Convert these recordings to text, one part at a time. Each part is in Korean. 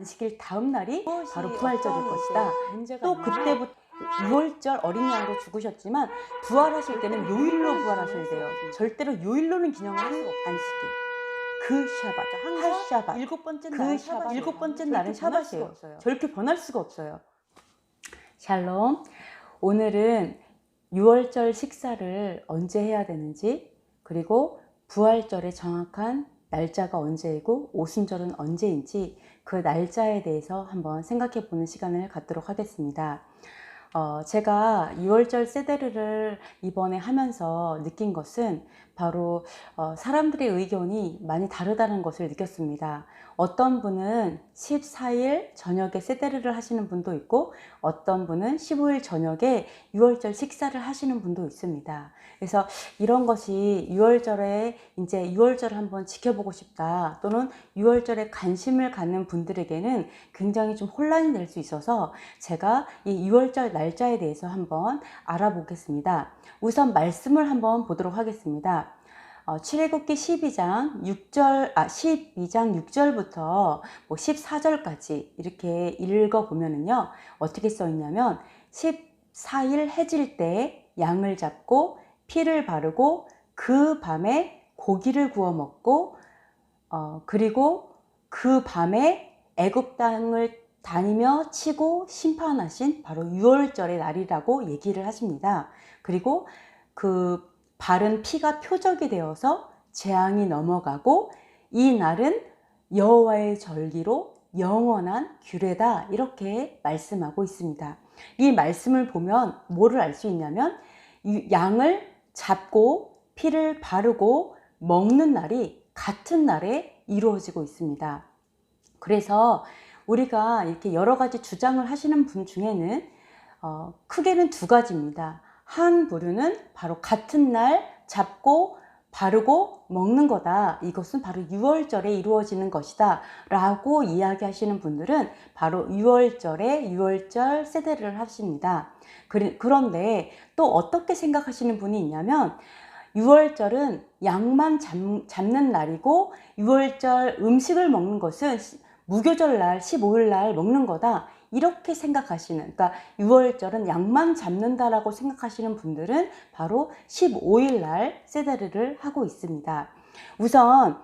안식일 다음 날이 바로 부활절일 것이다. 또 그때부터 6월절 어린 양으로 죽으셨지만 부활하실 때는 요일로 부활하셔야 돼요. 절대로 요일로는 기념을 할 수가 없어요. 안식일. 그 샤bat, 할 샤bat, 일곱 번째 날은 샤bat이에요. 저렇게 번할 수가 없어요. 샬롬. 오늘은 6월절 식사를 언제 해야 되는지, 그리고 부활절의 정확한 날짜가 언제이고 오순절은 언제인지 그 날짜에 대해서 한번 생각해 보는 시간을 갖도록 하겠습니다. 제가 6월절 세데르를 이번에 하면서 느낀 것은 바로 사람들의 의견이 많이 다르다는 것을 느꼈습니다. 어떤 분은 14일 저녁에 세데르를 하시는 분도 있고, 어떤 분은 15일 저녁에 6월절 식사를 하시는 분도 있습니다. 그래서 이런 것이 6월절에 이제 6월절을 한번 지켜보고 싶다, 또는 6월절에 관심을 갖는 분들에게는 굉장히 좀 혼란이 될 수 있어서 제가 이 6월절 날짜에 대해서 한번 알아보겠습니다. 우선 말씀을 한번 보도록 하겠습니다. 출애굽기 12장 6절부터 14절까지 이렇게 읽어보면은요, 어떻게 써 있냐면, 14일 해질 때 양을 잡고 피를 바르고 그 밤에 고기를 구워 먹고, 그리고 그 밤에 애굽 땅을 다니며 치고 심판하신 바로 6월절의 날이라고 얘기를 하십니다. 그리고 그 바른 피가 표적이 되어서 재앙이 넘어가고, 이 날은 여호와의 절기로 영원한 규례다, 이렇게 말씀하고 있습니다. 이 말씀을 보면 뭐를 알 수 있냐면, 양을 잡고 피를 바르고 먹는 날이 같은 날에 이루어지고 있습니다. 그래서 우리가 이렇게 여러 가지 주장을 하시는 분 중에는 크게는 두 가지입니다. 한 부류는 바로 같은 날 잡고 바르고 먹는 거다, 이것은 바로 6월절에 이루어지는 것이다 라고 이야기하시는 분들은 바로 6월절에 6월절 세데르를 하십니다. 그런데 또 어떻게 생각하시는 분이 있냐면, 6월절은 양만 잡는 날이고 6월절 음식을 먹는 것은 무교절 날 15일 날 먹는 거다, 이렇게 생각하시는, 그러니까 6월절은 양만 잡는다라고 생각하시는 분들은 바로 15일 날 세데르를 하고 있습니다. 우선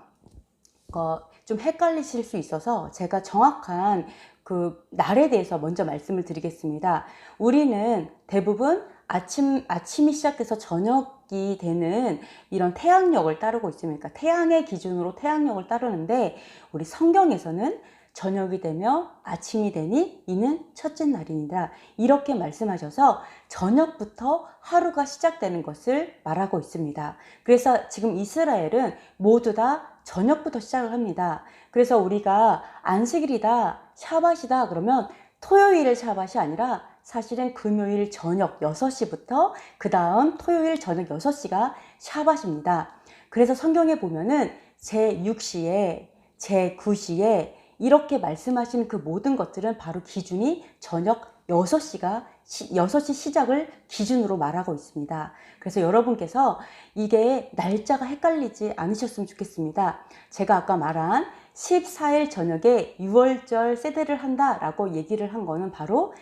좀 헷갈리실 수 있어서 제가 정확한 그 날에 대해서 먼저 말씀을 드리겠습니다. 우리는 대부분 아침이 시작돼서 저녁이 되는 이런 태양력을 따르고 있습니다. 그러니까 태양의 기준으로 태양력을 따르는데, 우리 성경에서는 저녁이 되며 아침이 되니 이는 첫째 날이니라, 이렇게 말씀하셔서 저녁부터 하루가 시작되는 것을 말하고 있습니다. 그래서 지금 이스라엘은 모두 다 저녁부터 시작을 합니다. 그래서 우리가 안식일이다, 샤밧이다 그러면 토요일 샤밧이 아니라 사실은 금요일 저녁 6시부터 그 다음 토요일 저녁 6시가 샤밧입니다. 그래서 성경에 보면은 제6시에 제9시에 이렇게 말씀하시는 그 모든 것들은 바로 기준이 저녁 6시 시작을 기준으로 말하고 있습니다. 그래서 여러분께서 이게 날짜가 헷갈리지 않으셨으면 좋겠습니다. 제가 아까 말한 14일 저녁에 6월절 세데를 한다라고 얘기를 한 거는 바로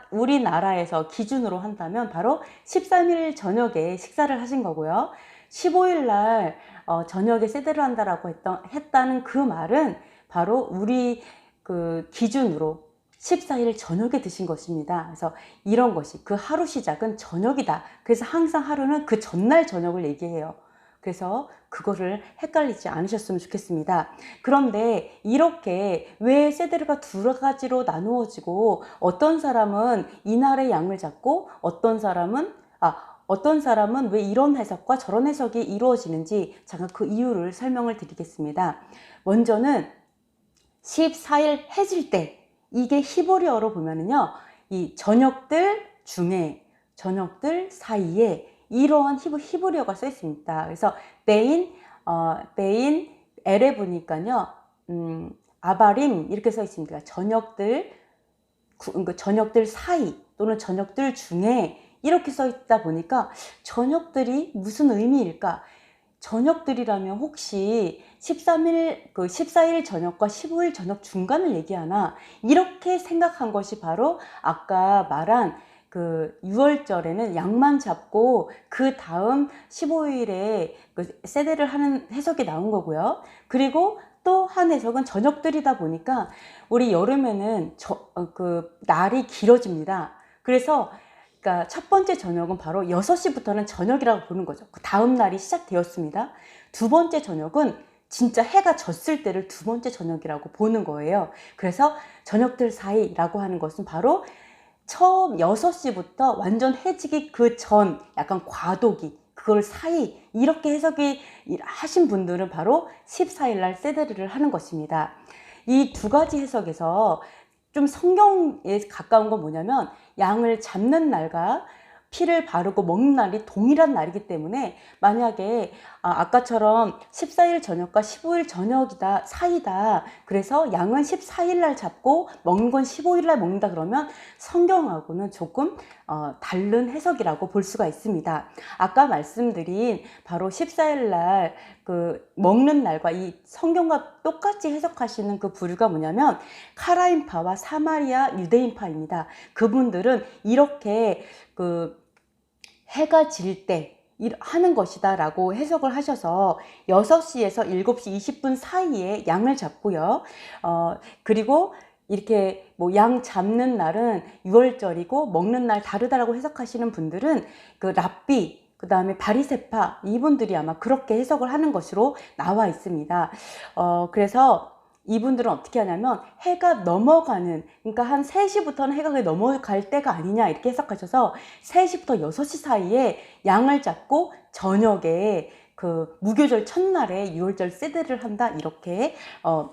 우리나라에서 기준으로 한다면 바로 13일 저녁에 식사를 하신 거고요. 15일 날 저녁에 세데를 한다라고 했다는 그 말은 바로 우리 그 기준으로 14일 저녁에 드신 것입니다. 그래서 이런 것이, 그 하루 시작은 저녁이다. 그래서 항상 하루는 그 전날 저녁을 얘기해요. 그래서 그거를 헷갈리지 않으셨으면 좋겠습니다. 그런데 이렇게 왜 세데르가 두 가지로 나누어지고, 어떤 사람은 이날의 양을 잡고 어떤 사람은 왜 이런 해석과 저런 해석이 이루어지는지 잠깐 그 이유를 설명을 드리겠습니다. 먼저는 14일 해질 때, 이게 히브리어로 보면은요, 이 저녁들 사이에 이러한 히브리어가 써 있습니다. 그래서 베인 엘에 보니까요, 아바림 이렇게 써 있습니다. 저녁들 사이 또는 저녁들 중에 이렇게 써 있다 보니까 저녁들이 무슨 의미일까? 저녁들이라면 혹시 13일, 14일 저녁과 15일 저녁 중간을 얘기하나? 이렇게 생각한 것이 바로 아까 말한 그 6월절에는 양만 잡고 그 다음 15일에 그 세대를 하는 해석이 나온 거고요. 그리고 또 한 해석은 저녁들이다 보니까 우리 여름에는 그 날이 길어집니다. 그래서 그러니까 첫 번째 저녁은 바로 6시부터는 저녁이라고 보는 거죠. 그 다음 날이 시작되었습니다. 두 번째 저녁은 진짜 해가 졌을 때를 두 번째 저녁이라고 보는 거예요. 그래서 저녁들 사이라고 하는 것은 바로 처음 6시부터 완전 해지기 그 전, 약간 과도기, 그걸 사이, 이렇게 해석이 하신 분들은 바로 14일 날 세데르를 하는 것입니다. 이 두 가지 해석에서 좀 성경에 가까운 건 뭐냐면, 양을 잡는 날과 피를 바르고 먹는 날이 동일한 날이기 때문에 만약에 아까처럼 14일 저녁과 15일 저녁이다 사이다, 그래서 양은 14일 날 잡고 먹는 건 15일 날 먹는다, 그러면 성경하고는 조금 다른 해석이라고 볼 수가 있습니다. 아까 말씀드린 바로 14일 날 그 먹는 날과 이 성경과 똑같이 해석하시는 그 부류가 뭐냐면 카라인파와 사마리아 유대인파입니다. 그분들은 이렇게 그 해가 질 때 하는 것이다 라고 해석을 하셔서 6시에서 7시 20분 사이에 양을 잡고요. 그리고 이렇게 뭐 양 잡는 날은 6월절이고 먹는 날 다르다라고 해석하시는 분들은 그 랍비, 그 다음에 바리새파, 이분들이 아마 그렇게 해석을 하는 것으로 나와 있습니다. 그래서 이분들은 어떻게 하냐면 해가 넘어가는, 그러니까 한 3시부터는 해가 넘어갈 때가 아니냐 이렇게 해석하셔서 3시부터 6시 사이에 양을 잡고 저녁에 그 무교절 첫날에 6월절 세대를 한다, 이렇게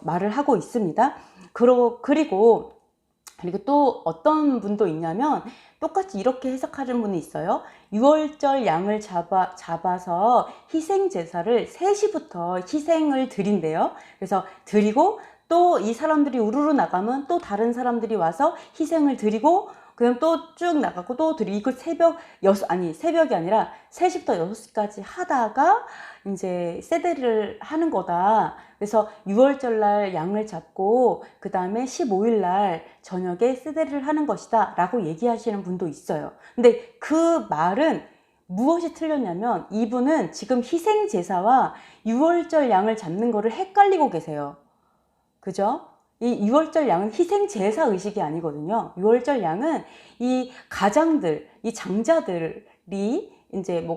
말을 하고 있습니다. 그리고 또 어떤 분도 있냐면 똑같이 이렇게 해석하는 분이 있어요. 6월절 양을 잡아서 희생제사를 3시부터 희생을 드린대요. 그래서 드리고 또 이 사람들이 우르르 나가면 또 다른 사람들이 와서 희생을 드리고 그럼 또 쭉 나가고 또 드리고, 이걸 새벽이 아니라 3시부터 6시까지 하다가 이제 세대를 하는 거다. 그래서 6월절 날 양을 잡고 그 다음에 15일 날 저녁에 세대를 하는 것이다 라고 얘기하시는 분도 있어요. 근데 그 말은 무엇이 틀렸냐면 이분은 지금 희생제사와 6월절 양을 잡는 거를 헷갈리고 계세요. 그죠? 이 6월절 양은 희생제사 의식이 아니거든요. 6월절 양은 이 가장들, 이 장자들이 이제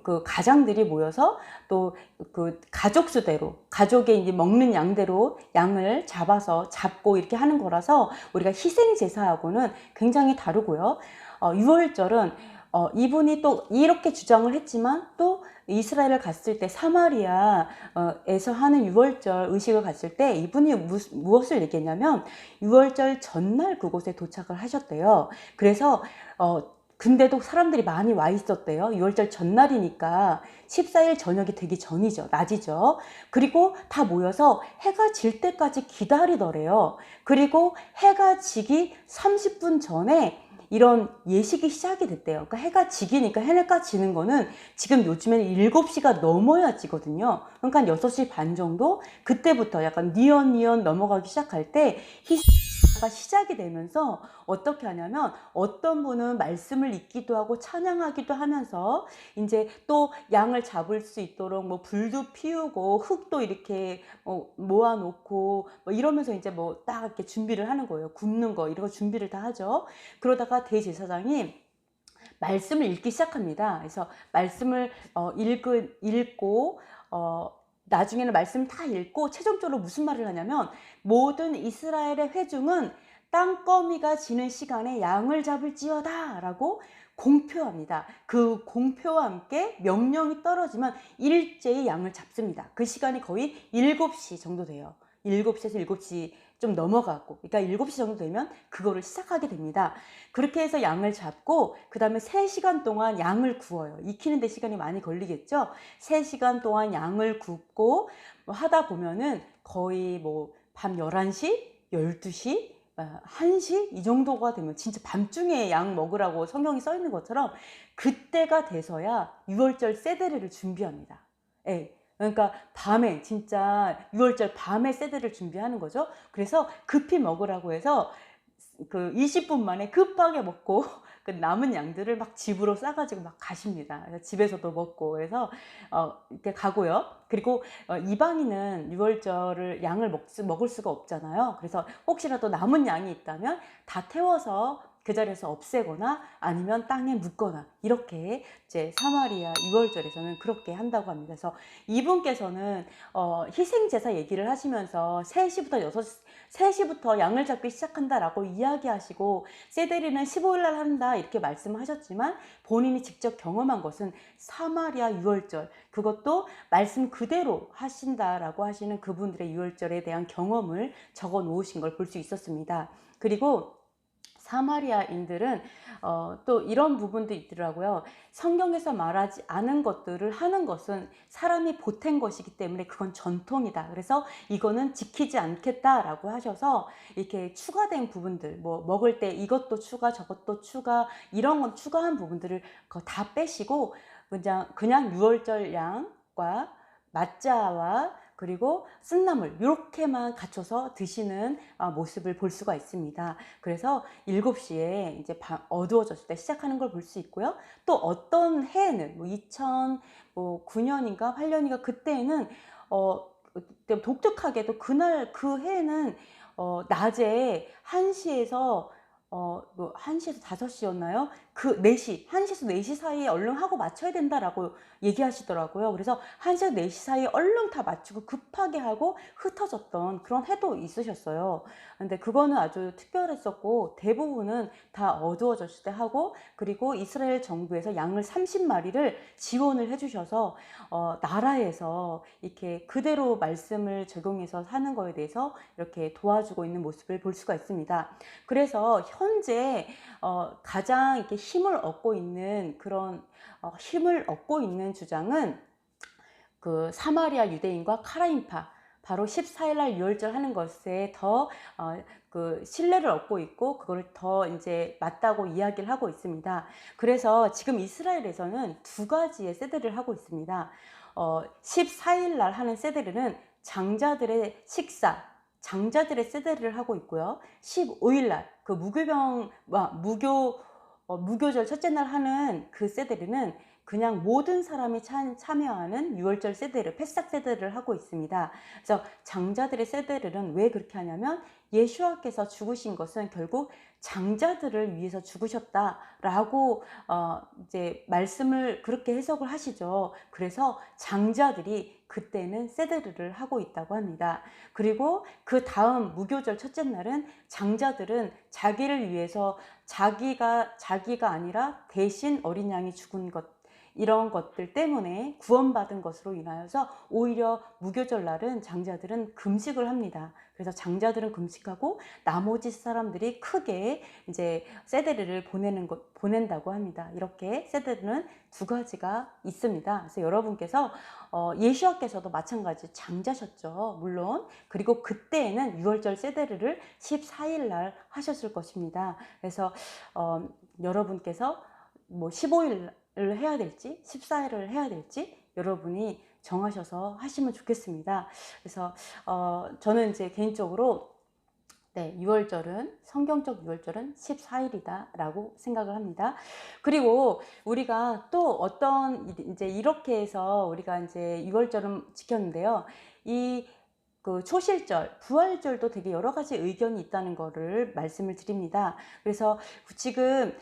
그 가장들이 모여서 또 그 가족 수대로, 가족의 이제 먹는 양대로 양을 잡고 이렇게 하는 거라서 우리가 희생제사하고는 굉장히 다르고요. 6월절은 이분이 또 이렇게 주장을 했지만 또 이스라엘을 갔을 때 사마리아에서 하는 6월절 의식을 갔을 때 이분이 무엇을 얘기했냐면 6월절 전날 그곳에 도착을 하셨대요. 그래서 근데도 사람들이 많이 와 있었대요. 6월절 전날이니까 14일 저녁이 되기 전이죠. 낮이죠. 그리고 다 모여서 해가 질 때까지 기다리더래요. 그리고 해가 지기 30분 전에 이런 예식이 시작이 됐대요. 그러니까 해가 지기니까, 해가 지는 거는 지금 요즘에는 7시가 넘어야 지거든요. 그러니까 한 6시 반 정도? 그때부터 약간 니언 넘어가기 시작할 때 가 시작이 되면서 어떻게 하냐면 어떤 분은 말씀을 읽기도 하고 찬양하기도 하면서 이제 또 양을 잡을 수 있도록 뭐 불도 피우고 흙도 이렇게 모아놓고 뭐 이러면서 이제 뭐 딱 이렇게 준비를 하는 거예요. 굽는 거 이런 거 준비를 다 하죠. 그러다가 대제사장이 말씀을 읽기 시작합니다. 그래서 말씀을 읽고 나중에는 말씀 다 읽고 최종적으로 무슨 말을 하냐면 모든 이스라엘의 회중은 땅거미가 지는 시간에 양을 잡을지어다 라고 공표합니다. 그 공표와 함께 명령이 떨어지면 일제히 양을 잡습니다. 그 시간이 거의 7시 정도 돼요. 7시에서 7시 좀 넘어가고, 그러니까 7시 정도 되면 그거를 시작하게 됩니다. 그렇게 해서 양을 잡고 그 다음에 3시간 동안 양을 구워요. 익히는데 시간이 많이 걸리겠죠. 3시간 동안 양을 굽고 하다 보면은 거의 뭐 밤 11시, 12시, 1시 이 정도가 되면 진짜 밤중에 양 먹으라고 성경이 써 있는 것처럼 그때가 돼서야 6월절 세데르를 준비합니다. 예. 그러니까 밤에 진짜 유월절 밤에 세대를 준비하는 거죠. 그래서 급히 먹으라고 해서 그 20분 만에 급하게 먹고 그 남은 양들을 막 집으로 싸 가지고 막 가십니다. 그래서 집에서도 먹고 그래서 이렇게 가고요. 그리고 이방인은 유월절을 양을 먹을 수가 없잖아요. 그래서 혹시라도 남은 양이 있다면 다 태워서 그 자리에서 없애거나 아니면 땅에 묻거나 이렇게 이제 사마리아 유월절에서는 그렇게 한다고 합니다. 그래서 이분께서는 희생제사 얘기를 하시면서 3시부터 양을 잡기 시작한다라고 이야기하시고 세데리는 15일 날 한다 이렇게 말씀하셨지만 본인이 직접 경험한 것은 사마리아 유월절, 그것도 말씀 그대로 하신다라고 하시는 그분들의 유월절에 대한 경험을 적어 놓으신 걸 볼 수 있었습니다. 그리고 사마리아인들은 또 이런 부분도 있더라고요. 성경에서 말하지 않은 것들을 하는 것은 사람이 보탠 것이기 때문에 그건 전통이다. 그래서 이거는 지키지 않겠다라고 하셔서 이렇게 추가된 부분들, 뭐 먹을 때 이것도 추가, 저것도 추가, 이런 건 추가한 부분들을 다 빼시고 그냥 유월절 양과 맞자와 그리고 쓴나물 이렇게만 갖춰서 드시는 모습을 볼 수가 있습니다. 그래서 7시에 이제 어두워졌을 때 시작하는 걸 볼 수 있고요. 또 어떤 해에는 뭐 2009년인가 8년인가 그때에는 독특하게도 그날 그 해에는 낮에 1시에서 뭐 1시에서 5시였나요? 그 4시, 1시에서 4시 사이에 얼른 하고 마쳐야 된다라고 얘기하시더라고요. 그래서 1시에서 4시 사이에 얼른 다 마치고 급하게 하고 흩어졌던 그런 해도 있으셨어요. 근데 그거는 아주 특별했었고 대부분은 다 어두워졌을 때 하고, 그리고 이스라엘 정부에서 양을 30마리를 지원을 해주셔서 나라에서 이렇게 그대로 말씀을 적용해서 하는 거에 대해서 이렇게 도와주고 있는 모습을 볼 수가 있습니다. 그래서 현재 가장 이렇게 힘을 얻고 있는 그런 힘을 얻고 있는 주장은 그 사마리아 유대인과 카라인파, 바로 14일 날 유월절 하는 것에 더 그 신뢰를 얻고 있고 그걸 더 이제 맞다고 이야기를 하고 있습니다. 그래서 지금 이스라엘에서는 두 가지의 세대를 하고 있습니다. 14일 날 하는 세대는 장자들의 식사, 장자들의 세대를 하고 있고요. 15일 날 그 무교절 첫째 날 하는 그 세대는 그냥 모든 사람이 참여하는 유월절 세대를, 패싹 세대를 하고 있습니다. 그래서 장자들의 세대는 왜 그렇게 하냐면 예수와께서 죽으신 것은 결국 장자들을 위해서 죽으셨다라고 이제 말씀을 그렇게 해석을 하시죠. 그래서 장자들이 그때는 세대를 하고 있다고 합니다. 그리고 그 다음 무교절 첫째 날은 장자들은 자기를 위해서 자기가 아니라 대신 어린 양이 죽은 것, 이런 것들 때문에 구원받은 것으로 인하여서 오히려 무교절 날은 장자들은 금식을 합니다. 그래서 장자들은 금식하고 나머지 사람들이 크게 이제 세데르를 보낸다고 합니다. 이렇게 세데르는 두 가지가 있습니다. 그래서 여러분께서 예수와께서도 마찬가지 장자셨죠, 물론. 그리고 그때에는 유월절 세데르를 14일 날 하셨을 것입니다. 그래서 여러분께서 뭐 15일 을 해야 될지 14일을 해야 될지 여러분이 정하셔서 하시면 좋겠습니다. 그래서 저는 이제 개인적으로 유월절은, 성경적 유월절은 14일이다 라고 생각을 합니다. 그리고 우리가 또 어떤 이제 이렇게 해서 우리가 이제 유월절은 지켰는데요. 그 초실절, 부활절도 되게 여러 가지 의견이 있다는 거를 말씀을 드립니다. 그래서 지금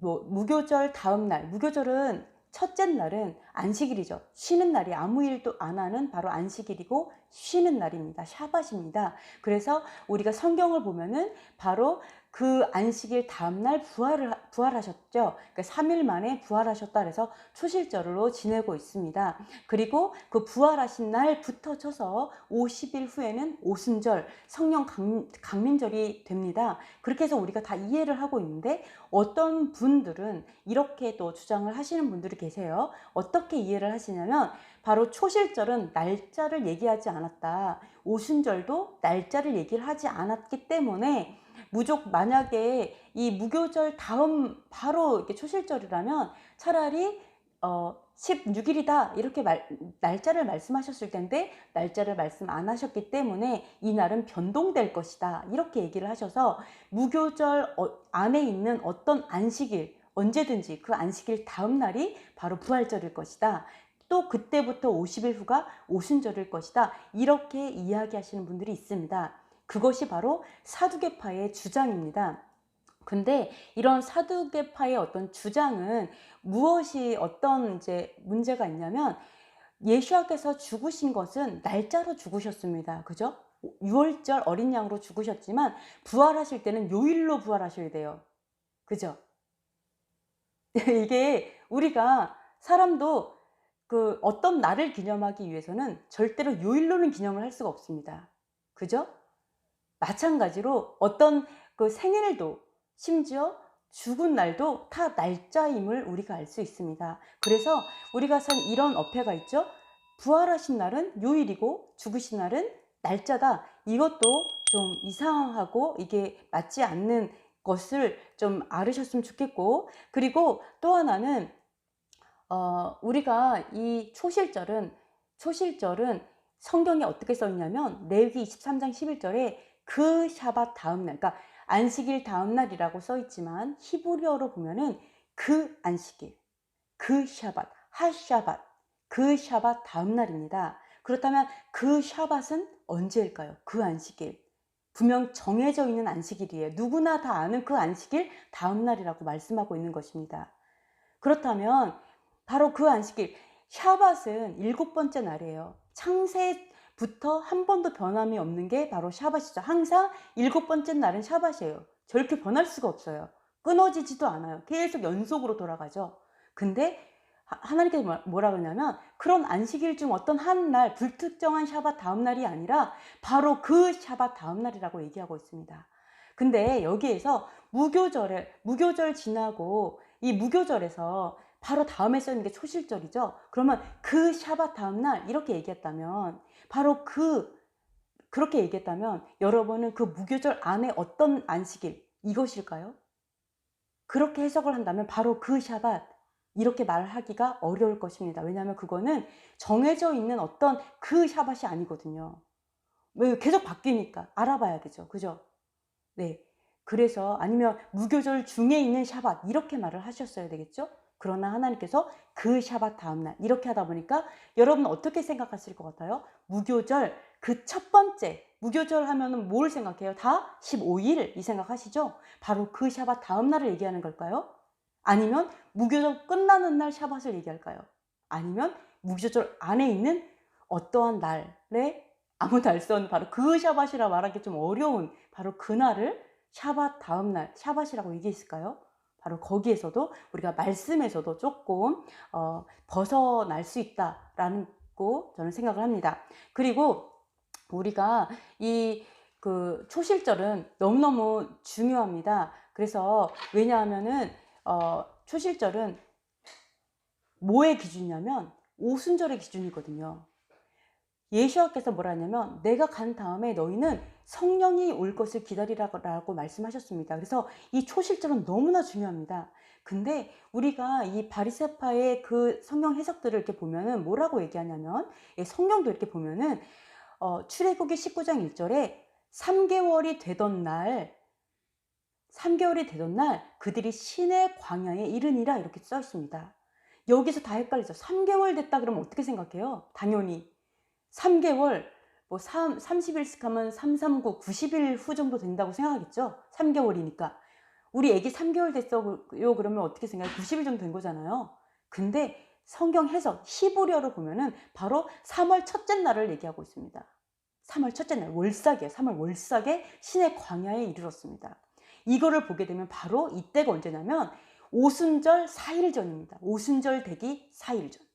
뭐 무교절 다음 날, 무교절은 첫째 날은 안식일이죠. 쉬는 날이, 아무 일도 안 하는 바로 안식일이고 쉬는 날입니다. 샤밧입니다. 그래서 우리가 성경을 보면은 바로 그 안식일 다음 날 부활하셨죠. 그러니까 3일 만에 부활하셨다 그래서 초실절로 지내고 있습니다. 그리고 그 부활하신 날부터 쳐서 50일 후에는 오순절, 성령 강림절이 됩니다. 그렇게 해서 우리가 다 이해를 하고 있는데 어떤 분들은 이렇게 또 주장을 하시는 분들이 계세요. 어떻게 이해를 하시냐면 바로 초실절은 날짜를 얘기하지 않았다. 오순절도 날짜를 얘기를 하지 않았기 때문에 만약에 이 무교절 다음 바로 이렇게 초실절이라면 차라리 16일이다 이렇게 날짜를 말씀하셨을 텐데 날짜를 말씀 안 하셨기 때문에 이 날은 변동될 것이다 이렇게 얘기를 하셔서 무교절 안에 있는 어떤 안식일 언제든지 그 안식일 다음 날이 바로 부활절일 것이다. 또 그때부터 50일 후가 오순절일 것이다. 이렇게 이야기하시는 분들이 있습니다. 그것이 바로 사두개파의 주장입니다. 근데 이런 사두개파의 어떤 주장은 무엇이 어떤 이제 문제가 있냐면 예수님께서 죽으신 것은 날짜로 죽으셨습니다. 그죠? 6월절 어린 양으로 죽으셨지만 부활하실 때는 요일로 부활하셔야 돼요. 그죠? 이게 우리가 사람도 그 어떤 날을 기념하기 위해서는 절대로 요일로는 기념을 할 수가 없습니다. 그죠? 마찬가지로 어떤 그 생일도 심지어 죽은 날도 다 날짜임을 우리가 알 수 있습니다. 그래서 우리가 산 이런 어폐가 있죠. 부활하신 날은 요일이고 죽으신 날은 날짜다. 이것도 좀 이상하고 이게 맞지 않는 것을 좀 알으셨으면 좋겠고, 그리고 또 하나는 우리가 이 초실절은 성경에 어떻게 써 있냐면 레위기 23장 11절에 그 샤밧 다음 날, 그러니까 안식일 다음 날이라고 써 있지만 히브리어로 보면은 그 안식일, 그 샤밧, 하샤밧, 그 샤밧 다음 날입니다. 그렇다면 그 샤밧은 언제일까요? 그 안식일. 분명 정해져 있는 안식일이에요. 누구나 다 아는 그 안식일 다음 날이라고 말씀하고 있는 것입니다. 그렇다면 바로 그 안식일 샤밧은 7번째 날이에요. 창세부터 한 번도 변함이 없는 게 바로 샤밧이죠. 항상 7번째 날은 샤밧이에요. 저렇게 변할 수가 없어요. 끊어지지도 않아요. 계속 연속으로 돌아가죠. 근데 하나님께서 뭐라 그러냐면 그런 안식일 중 어떤 한 날, 불특정한 샤밧 다음 날이 아니라 바로 그 샤밧 다음 날이라고 얘기하고 있습니다. 근데 여기에서 무교절 지나고 이 무교절에서 바로 다음에 써 있는 게 초실절이죠. 그러면 그 샤밧 다음 날 이렇게 얘기했다면 바로 그렇게 얘기했다면 여러분은 그 무교절 안에 어떤 안식일 이것일까요? 그렇게 해석을 한다면 바로 그 샤밧 이렇게 말하기가 어려울 것입니다. 왜냐하면 그거는 정해져 있는 어떤 그 샤밧이 아니거든요. 왜 계속 바뀌니까 알아봐야 되죠. 그죠? 네. 그래서 아니면 무교절 중에 있는 샤밧 이렇게 말을 하셨어야 되겠죠? 그러나 하나님께서 그 샤밧 다음날 이렇게 하다 보니까 여러분 어떻게 생각하실 것 같아요? 무교절 그 첫 번째 무교절 하면은 뭘 생각해요? 다 15일 이 생각하시죠? 바로 그 샤밧 다음날을 얘기하는 걸까요? 아니면 무교절 끝나는 날 샤밧을 얘기할까요? 아니면 무교절 안에 있는 어떠한 날에 아무도 알 수 없는 바로 그 샤밧이라 말하기 좀 어려운 바로 그날을 샤밧 다음날 샤밧이라고 얘기했을까요? 바로 거기에서도 우리가 말씀에서도 조금 벗어날 수 있다라는 거 저는 생각을 합니다. 그리고 우리가 이 그 초실절은 너무너무 중요합니다. 그래서 왜냐하면은 초실절은 뭐의 기준이냐면 오순절의 기준이거든요. 예수와께서 뭐라 하냐면 내가 간 다음에 너희는 성령이 올 것을 기다리라고 말씀하셨습니다. 그래서 이 초실절은 너무나 중요합니다. 근데 우리가 이 바리새파의 그 성경 해석들을 이렇게 보면은 뭐라고 얘기하냐면 성경도 이렇게 보면은 출애굽기 19장 1절에 3개월이 되던 날 그들이 신의 광야에 이르니라 이렇게 써 있습니다. 여기서 다 헷갈리죠. 3개월 됐다 그러면 어떻게 생각해요? 당연히 3개월, 뭐 30일씩 하면 3, 3, 9, 90일 후 정도 된다고 생각하겠죠? 3개월이니까. 우리 애기 3개월 됐어요 그러면 어떻게 생각해요? 90일 정도 된 거잖아요. 근데 성경 해석, 히브리어로 보면은 바로 3월 첫째 날을 얘기하고 있습니다. 3월 첫째 날, 월삭이에요. 3월 월삭에 신의 광야에 이르렀습니다. 이거를 보게 되면 바로 이때가 언제냐면 오순절 4일 전입니다. 오순절 되기 4일 전.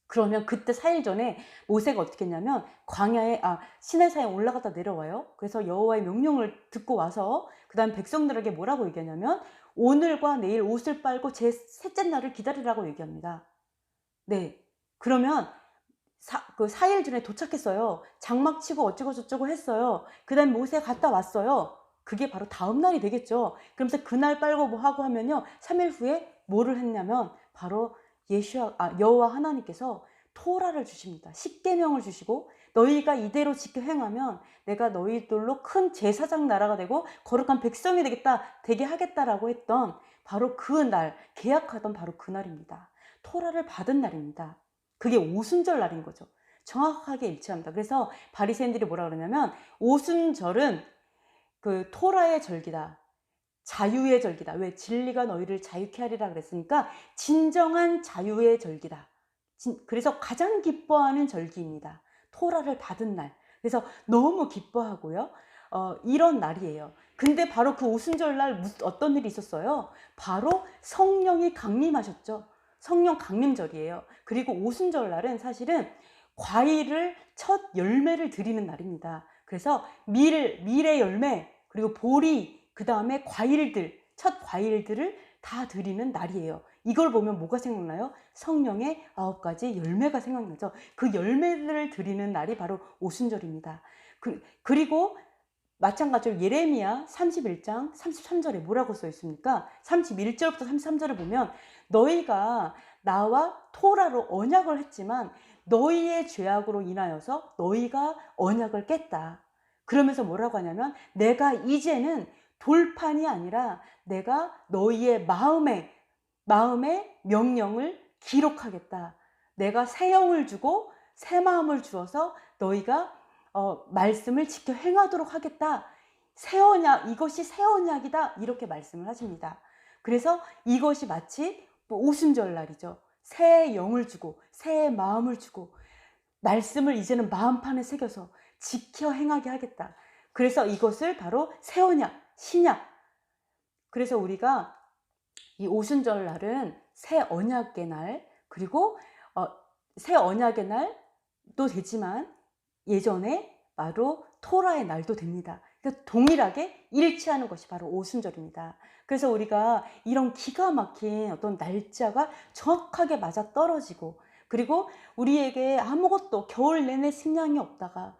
그러면 그때 4일 전에 모세가 어떻게 했냐면 광야에 시내산에 올라갔다 내려와요. 그래서 여호와의 명령을 듣고 와서 그 다음 백성들에게 뭐라고 얘기하냐면 오늘과 내일 옷을 빨고 제 셋째 날을 기다리라고 얘기합니다. 네. 그러면 그 4일 전에 도착했어요. 장막 치고 어쩌고 저쩌고 했어요. 그 다음에 모세 갔다 왔어요. 그게 바로 다음 날이 되겠죠. 그러면서 그날 빨고 뭐 하고 하면요. 3일 후에 뭐를 했냐면 바로 여호와 하나님께서 토라를 주십니다. 십계명을 주시고 너희가 이대로 지켜 행하면 내가 너희들로 큰 제사장 나라가 되고 거룩한 백성이 되게 하겠다라고 했던 바로 그 날, 계약하던 바로 그 날입니다. 토라를 받은 날입니다. 그게 오순절 날인 거죠. 정확하게 일치합니다. 그래서 바리새인들이 뭐라 그러냐면 오순절은 그 토라의 절기다. 자유의 절기다. 왜? 진리가 너희를 자유케 하리라 그랬으니까 진정한 자유의 절기다. 그래서 가장 기뻐하는 절기입니다. 토라를 받은 날. 그래서 너무 기뻐하고요. 이런 날이에요. 근데 바로 그 오순절 날 어떤 일이 있었어요? 바로 성령이 강림하셨죠. 성령 강림절이에요. 그리고 오순절 날은 사실은 과일을 첫 열매를 드리는 날입니다. 그래서 밀의 열매, 그리고 보리, 그 다음에 첫 과일들을 다 드리는 날이에요. 이걸 보면 뭐가 생각나요? 성령의 9가지 열매가 생각나죠. 그 열매들을 드리는 날이 바로 오순절입니다. 그리고 마찬가지로 예레미야 31장 33절에 뭐라고 써 있습니까? 31절부터 33절을 보면 너희가 나와 토라로 언약을 했지만 너희의 죄악으로 인하여서 너희가 언약을 깼다. 그러면서 뭐라고 하냐면 내가 이제는 돌판이 아니라 내가 너희의 마음에 명령을 기록하겠다. 내가 새 영을 주고 새 마음을 주어서 너희가 말씀을 지켜 행하도록 하겠다. 새 언약, 이것이 새 언약이다. 이렇게 말씀을 하십니다. 그래서 이것이 마치 오순절 날이죠. 새 영을 주고 새 마음을 주고 말씀을 이제는 마음판에 새겨서 지켜 행하게 하겠다. 그래서 이것을 바로 새 언약, 신약. 그래서 우리가 이 오순절 날은 새 언약의 날, 그리고 새 언약의 날도 되지만 예전에 바로 토라의 날도 됩니다. 그러니까 동일하게 일치하는 것이 바로 오순절입니다. 그래서 우리가 이런 기가 막힌 어떤 날짜가 정확하게 맞아 떨어지고, 그리고 우리에게 아무것도 겨울 내내 식량이 없다가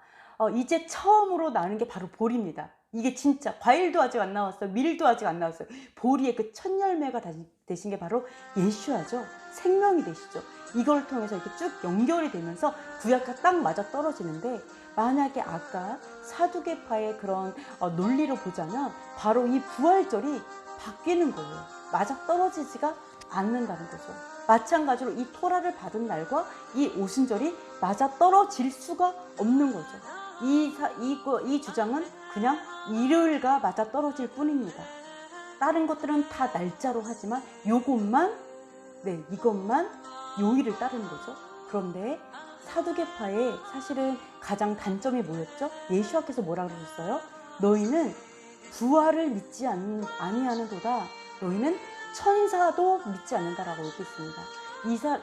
이제 처음으로 나는 게 바로 보리입니다. 이게 진짜 과일도 아직 안 나왔어요. 밀도 아직 안 나왔어요. 보리의 그 첫 열매가 되신 게 바로 예수야죠. 생명이 되시죠. 이걸 통해서 이렇게 쭉 연결이 되면서 구약과 딱 맞아 떨어지는데, 만약에 아까 사두개파의 그런 논리로 보자면 바로 이 부활절이 바뀌는 거예요. 맞아 떨어지지가 않는다는 거죠. 마찬가지로 이 토라를 받은 날과 이 오순절이 맞아 떨어질 수가 없는 거죠. 이 주장은 그냥 일요일과 맞아 떨어질 뿐입니다. 다른 것들은 다 날짜로 하지만 이것만 요일을 따르는 거죠. 그런데 사두개파의 사실은 가장 단점이 뭐였죠? 예수와께서 뭐라 그러셨어요? 너희는 부활을 믿지 아니하는도다. 너희는 천사도 믿지 않는다라고 얘기했습니다.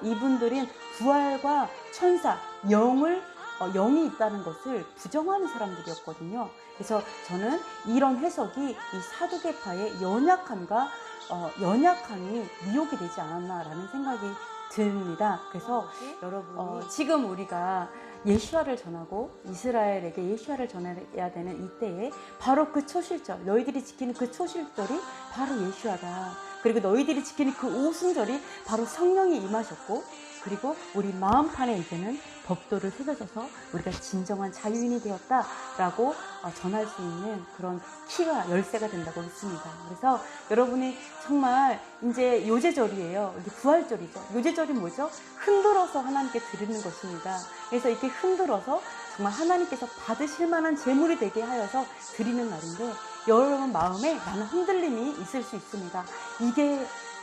이분들은 부활과 천사, 영이 있다는 것을 부정하는 사람들이었거든요. 그래서 저는 이런 해석이 이 사두개파의 연약함이 미혹이 되지 않았나라는 생각이 듭니다. 그래서 여러분, 지금 우리가 예수와를 전하고 이스라엘에게 예수와를 전해야 되는 이때에 바로 그 초실절, 너희들이 지키는 그 초실절이 바로 예수와다. 그리고 너희들이 지키는 그 오순절이 바로 성령이 임하셨고, 그리고 우리 마음판에 이제는 법도를 새겨져서 우리가 진정한 자유인이 되었다라고 전할 수 있는 그런 열쇠가 된다고 믿습니다. 그래서 여러분이 정말 이제 요제절이에요. 이게 부활절이죠. 요제절이 뭐죠? 흔들어서 하나님께 드리는 것입니다. 그래서 이렇게 흔들어서 정말 하나님께서 받으실 만한 제물이 되게 하여서 드리는 날인데, 여러분 마음에 나는 흔들림이 있을 수 있습니다.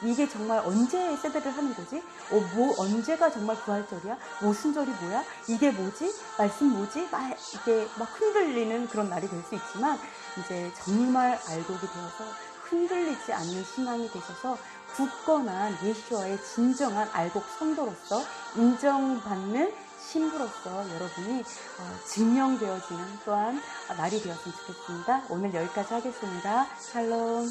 이게 정말 언제 세대를 하는 거지? 언제가 정말 부활절이야? 오순절이 뭐야? 이게 뭐지? 말씀 뭐지? 이게 막 흔들리는 그런 날이 될 수 있지만, 이제 정말 알곡이 되어서 흔들리지 않는 신앙이 되셔서 굳건한 예수와의 진정한 알곡 성도로서 인정받는 신부로서 여러분이 증명되어지는 또한 날이 되었으면 좋겠습니다. 오늘 여기까지 하겠습니다. 샬롬.